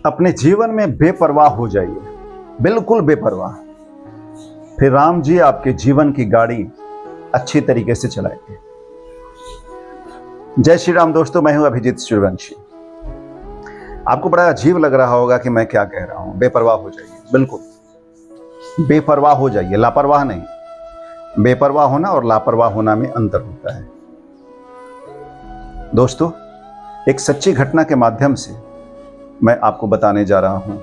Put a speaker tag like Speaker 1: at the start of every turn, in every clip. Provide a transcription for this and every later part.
Speaker 1: अपने जीवन में बेपरवाह हो जाइए, बिल्कुल बेपरवाह। फिर राम जी आपके जीवन की गाड़ी अच्छी तरीके से चलाएंगे। जय श्री राम दोस्तों, मैं हूं अभिजीत सूर्यवंशी। आपको बड़ा अजीब लग रहा होगा कि मैं क्या कह रहा हूं। बेपरवाह हो जाइए, बिल्कुल बेपरवाह हो जाइए, लापरवाह नहीं। बेपरवाह होना और लापरवाह होना में अंतर होता है। दोस्तों, एक सच्ची घटना के माध्यम से मैं आपको बताने जा रहा हूं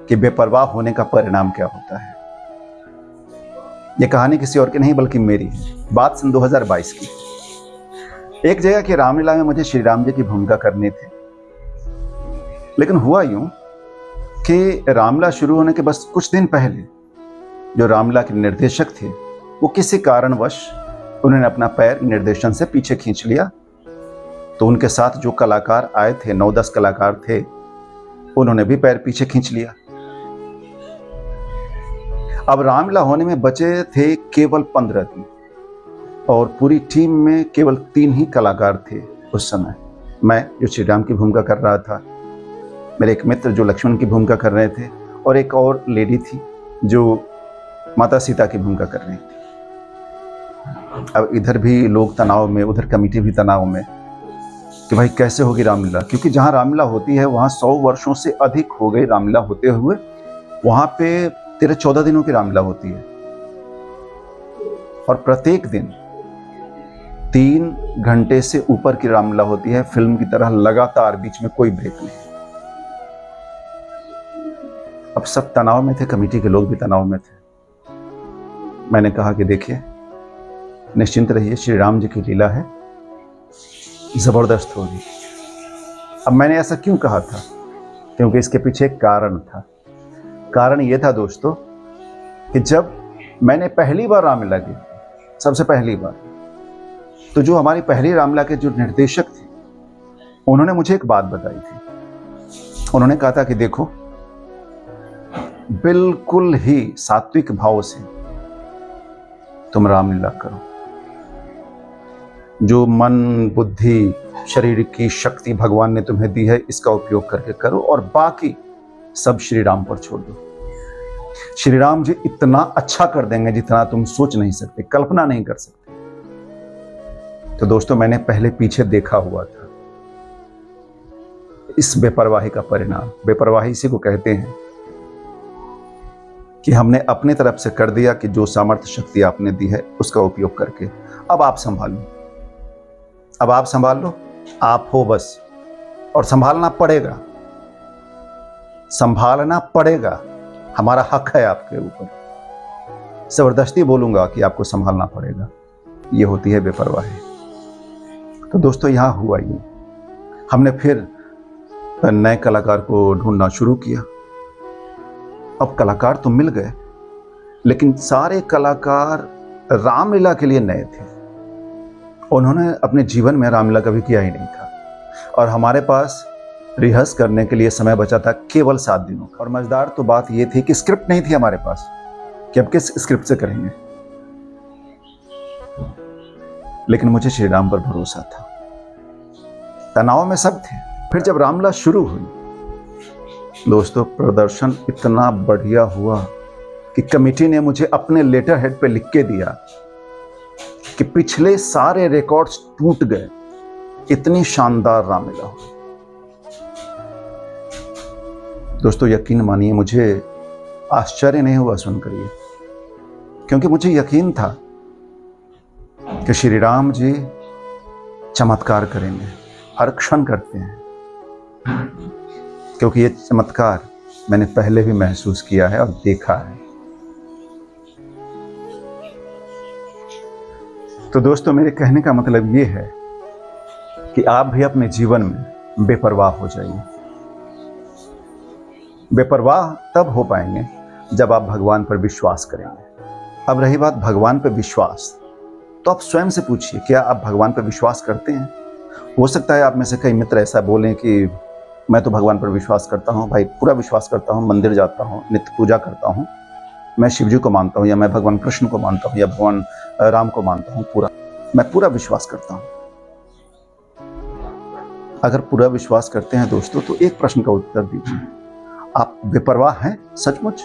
Speaker 1: कि बेपरवाह होने का परिणाम क्या होता है। यह कहानी किसी और की नहीं बल्कि मेरी है। बात सन 2022 की। एक जगह की रामलीला में मुझे श्री राम जी की भूमिका करनी थी, लेकिन हुआ यूं कि रामलीला शुरू होने के बस कुछ दिन पहले जो रामलीला के निर्देशक थे वो किसी कारणवश उन्होंने अपना पैर निर्देशन से पीछे खींच लिया। तो उनके साथ जो कलाकार आए थे, 9-10 कलाकार थे, उन्होंने भी पैर पीछे खींच लिया। अब रामलीला होने में बचे थे केवल 15 दिन और पूरी टीम में केवल 3 ही कलाकार थे उस समय। मैं जो श्री राम की भूमिका कर रहा था, मेरे एक मित्र जो लक्ष्मण की भूमिका कर रहे थे, और एक और लेडी थी जो माता सीता की भूमिका कर रही थी। अब इधर भी लोग तनाव में, उधर कमेटी भी तनाव में कि भाई कैसे होगी रामलीला, क्योंकि जहाँ रामलीला होती है वहाँ 100 वर्षों से अधिक हो गई रामलीला होते हुए। वहाँ पे 13-14 दिनों की रामलीला होती है और प्रत्येक दिन 3 घंटे से ऊपर की रामलीला होती है, फिल्म की तरह लगातार, बीच में कोई ब्रेक नहीं। अब सब तनाव में थे, कमेटी के लोग भी तनाव में थे। मैंने कहा कि देखिए, निश्चिंत रहिए, श्री राम जी की लीला है, जबरदस्त होगी। अब मैंने ऐसा क्यों कहा था? क्योंकि इसके पीछे एक कारण था। कारण यह था दोस्तों कि जब मैंने पहली बार रामलीला की, सबसे पहली बार, तो जो हमारी पहली रामलीला के जो निर्देशक थे उन्होंने मुझे एक बात बताई थी। उन्होंने कहा था कि देखो, बिल्कुल ही सात्विक भाव से तुम रामलीला करो। जो मन, बुद्धि, शरीर की शक्ति भगवान ने तुम्हें दी है, इसका उपयोग करके करो, और बाकी सब श्री राम पर छोड़ दो। श्री राम जी इतना अच्छा कर देंगे जितना तुम सोच नहीं सकते, कल्पना नहीं कर सकते। तो दोस्तों, मैंने पहले पीछे देखा हुआ था इस बेपरवाही का परिणाम। बेपरवाही इसी को कहते हैं कि हमने अपने तरफ से कर दिया कि जो सामर्थ्य शक्ति आपने दी है उसका उपयोग करके अब आप संभाल लो, अब आप संभाल लो, आप हो बस। और संभालना पड़ेगा, संभालना पड़ेगा, हमारा हक है आपके ऊपर। जबरदस्ती बोलूंगा कि आपको संभालना पड़ेगा, ये होती है बेपरवाही। तो दोस्तों, यहां हुआ ये, हमने फिर नए कलाकार को ढूंढना शुरू किया। अब कलाकार तो मिल गए, लेकिन सारे कलाकार रामलीला के लिए नए थे। उन्होंने अपने जीवन में रामलीला कभी किया ही नहीं था, और हमारे पास रिहर्स करने के लिए समय बचा था केवल 7 दिनों का। और मजेदार तो बात यह थी कि स्क्रिप्ट नहीं थी हमारे पास कि अब किस स्क्रिप्ट से करेंगे, लेकिन मुझे श्री राम पर भरोसा था। तनाव में सब थे। फिर जब रामलीला शुरू हुई दोस्तों, प्रदर्शन इतना बढ़िया हुआ कि कमेटी ने मुझे अपने लेटर हेड पे लिख के दिया कि पिछले सारे रिकॉर्ड्स टूट गए, इतनी शानदार रामलीला हुई। दोस्तों, यकीन मानिए, मुझे आश्चर्य नहीं हुआ सुनकर ये, क्योंकि मुझे यकीन था कि श्री राम जी चमत्कार करेंगे, हर क्षण करते हैं, क्योंकि ये चमत्कार मैंने पहले भी महसूस किया है और देखा है। तो दोस्तों, मेरे कहने का मतलब ये है कि आप भी अपने जीवन में बेपरवाह हो जाइए। बेपरवाह तब हो पाएंगे जब आप भगवान पर विश्वास करेंगे। अब रही बात भगवान पर विश्वास, तो आप स्वयं से पूछिए, क्या आप भगवान पर विश्वास करते हैं? हो सकता है आप में से कई मित्र ऐसा बोलें कि मैं तो भगवान पर विश्वास करता हूँ भाई, पूरा विश्वास करता हूँ, मंदिर जाता हूँ, नित्य पूजा करता हूँ, मैं शिव जी को मानता हूँ, या मैं भगवान कृष्ण को मानता हूँ, या भगवान राम को मानता हूँ, मैं पूरा विश्वास करता हूँ। अगर पूरा विश्वास करते हैं दोस्तों, तो एक प्रश्न का उत्तर दीजिए, आप बेपरवाह हैं सचमुच?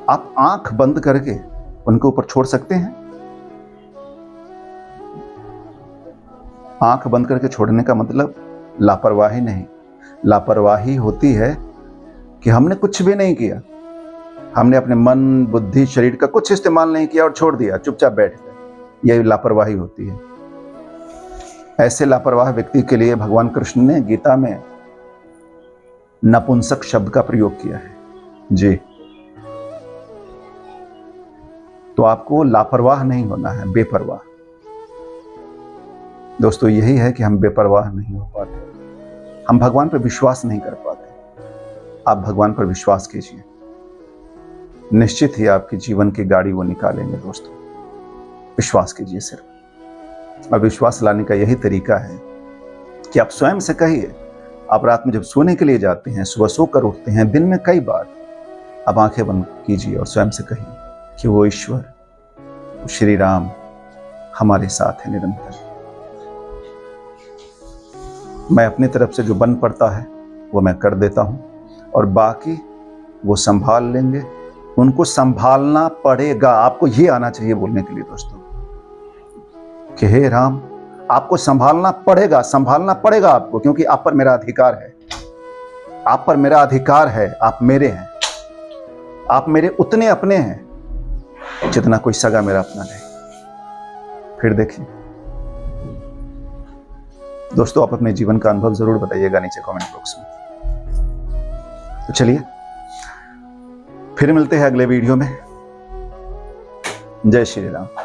Speaker 1: आप आंख बंद करके उनके ऊपर छोड़ सकते हैं? आंख बंद करके छोड़ने का मतलब लापरवाही नहीं। लापरवाही होती है कि हमने कुछ भी नहीं किया, हमने अपने मन, बुद्धि, शरीर का कुछ इस्तेमाल नहीं किया और छोड़ दिया, चुपचाप बैठ गए। यह लापरवाही होती है। ऐसे लापरवाह व्यक्ति के लिए भगवान कृष्ण ने गीता में नपुंसक शब्द का प्रयोग किया है। जी, तो आपको लापरवाह नहीं होना है, बेपरवाह। दोस्तों, यही है कि हम बेपरवाह नहीं हो पाते, हम भगवान पर विश्वास नहीं कर पाते। आप भगवान पर विश्वास कीजिए, निश्चित ही आपके जीवन की गाड़ी वो निकालेंगे। दोस्तों, विश्वास कीजिए सिर्फ। और विश्वास लाने का यही तरीका है कि आप स्वयं से कहिए। आप रात में जब सोने के लिए जाते हैं, सुबह सोकर उठते हैं, दिन में कई बार आप आंखें बंद कीजिए और स्वयं से कहिए कि वो ईश्वर, वो श्री राम हमारे साथ है निरंतर। मैं अपनी तरफ से जो बन पड़ता है वो मैं कर देता हूं और बाकी वो संभाल लेंगे। उनको संभालना पड़ेगा। आपको ये आना चाहिए बोलने के लिए दोस्तों कि हे राम, आपको संभालना पड़ेगा, संभालना पड़ेगा आपको, क्योंकि आप पर मेरा अधिकार है। आप पर मेरा अधिकार है। आप मेरे हैं। आप मेरे उतने अपने हैं जितना कोई सगा मेरा अपना नहीं। फिर देखिए दोस्तों, आप अपने जीवन का अनुभव जरूर बताइएगा नीचे कमेंट बॉक्स में। तो चलिए फिर मिलते हैं अगले वीडियो में। जय श्री राम।